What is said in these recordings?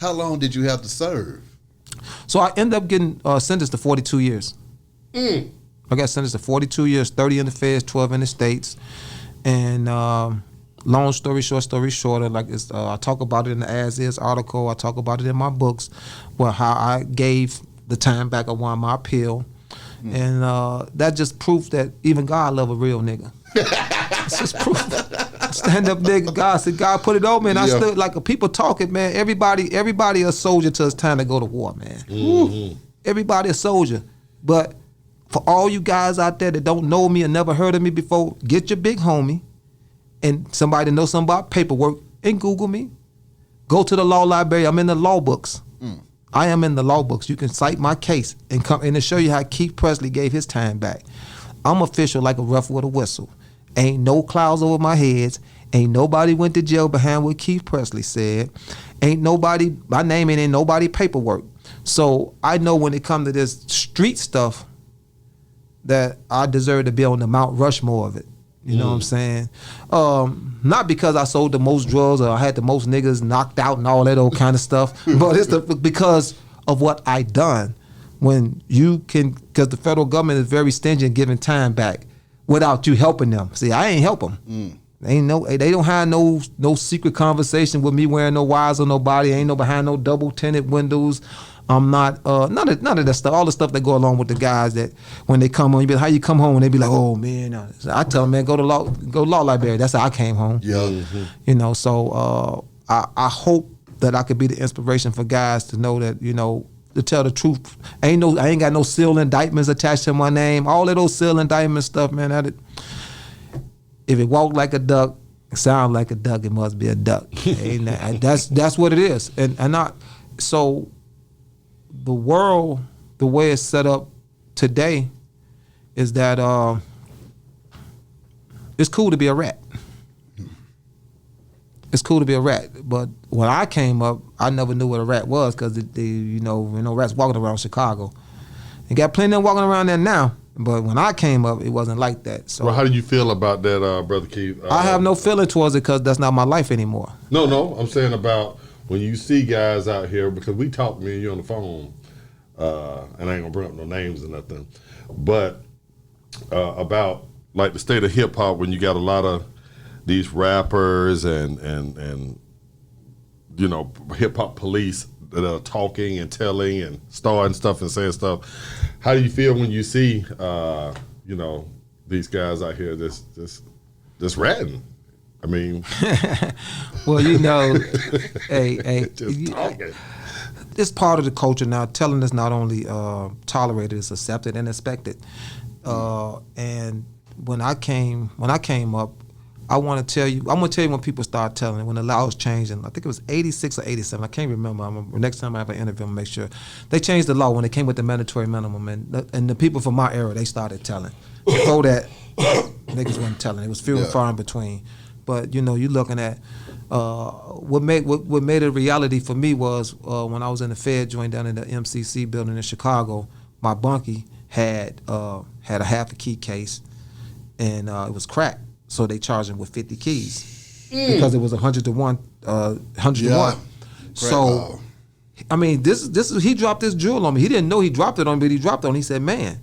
How long did you have to serve? So I ended up getting sentenced to 42 years. I got sentenced to 42 years, 30 in the feds, 12 in the states. And long story shorter, like I talk about it in the As Is article. I talk about it in my books, where how I gave the time back. I won my appeal. And that just proof that even God love a real nigga. It's just proof. Stand up nigga, God said, God put it on me, and I stood like people talking, man. Everybody a soldier till it's time to go to war, man. Everybody a soldier. But for all you guys out there that don't know me or never heard of me before, get your big homie and somebody that knows something about paperwork and Google me. Go to the law library. I'm in the law books. I am in the law books. You can cite my case and come in and show you how Keith Presley gave his time back. I'm official like a rough with a whistle. Ain't no clouds over my heads. Ain't nobody went to jail behind what Keith Presley said. Ain't nobody, my name ain't in nobody paperwork. So I know when it comes to this street stuff that I deserve to be on the Mount Rushmore of it. You know what I'm saying? Not because I sold the most drugs or I had the most niggas knocked out and all that old kind of stuff, but it's because of what I done. When you can, because the federal government is very stingy in giving time back without you helping them. See, I ain't help them. They don't have no secret conversation with me wearing no wires on nobody. Ain't no behind no double tinted windows. I'm not none of that stuff. All the stuff that go along with the guys that when they come home, you be like, how you come home? And they be like, oh man. I tell them, man, go to law library. That's how I came home. You know, so I hope that I could be the inspiration for guys to know that, you know, to tell the truth. I ain't got no seal indictments attached to my name. All of those seal indictment stuff, man. If it walk like a duck, sound like a duck, it must be a duck. That's what it is. So the world, the way it's set up today, is that it's cool to be a rat. It's cool to be a rat, but when I came up, I never knew what a rat was because you know rats walking around Chicago. You got plenty of them walking around there now, but when I came up, it wasn't like that. So, well, how do you feel about that, Brother Keith? I have no feeling towards it because that's not my life anymore. No, I'm saying about when you see guys out here, because we talk, me and you on the phone, and I ain't gonna bring up no names or nothing, but about like the state of hip hop when you got a lot of these rappers and you know, hip hop police that are talking and telling and starting stuff and saying stuff. How do you feel when you see you know, these guys out here just ratting? I mean, well, you know, just talking. It's part of the culture now. Telling is not only tolerated, it's accepted and expected. And when I came up, I'm gonna tell you when people start telling, when the laws changed, and I think it was 86 or 87, I can't remember. Next time I have an interview, I'm gonna make sure. They changed the law when they came with the mandatory minimum, and the people from my era, they started telling. Before that, niggas wasn't telling. It was few and far in between. But you know, you're looking at what made it a reality for me was when I was in the Fed joint down in the MCC building in Chicago, my bunkie had a half a key case, and it was crack. So they charged him with 50 keys because it was 100 to 1, 100 to 1. So, I mean, he dropped this jewel on me. He didn't know he dropped it on me, but he dropped it on me. He said, man,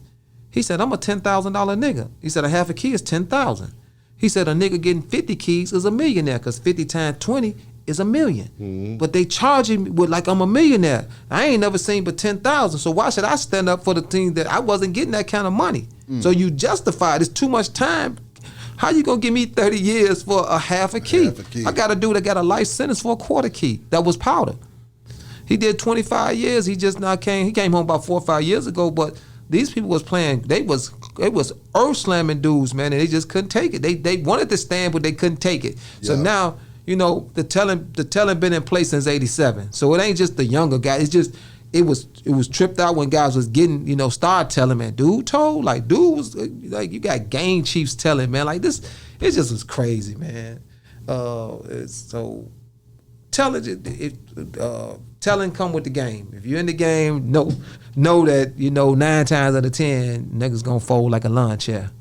I'm a $10,000 nigga. He said, a half a key is 10,000. He said, a nigga getting 50 keys is a millionaire because 50 times 20 is $1 million. But they charge him with like I'm a millionaire. I ain't never seen but 10,000. So why should I stand up for the thing that I wasn't getting that kind of money? So you justify it. It's too much time. How you gonna give me 30 years for a half a key? I got a dude that got a life sentence for a quarter key. That was powder. He did 25 years. He just now came. He came home about 4 or 5 years ago. But these people was playing. It was earth slamming dudes, man, and they just couldn't take it. They wanted to stand, but they couldn't take it. So now, you know, the telling been in place since '87. So it ain't just the younger guy. It's just. It was tripped out when guys was getting, you know, started telling, man, dude told, like, dude was, like, you got gang chiefs telling, man, like this, it just was crazy, man. So, telling come with the game. If you're in the game, know that, you know, 9 times out of 10, niggas gonna fold like a lawn chair.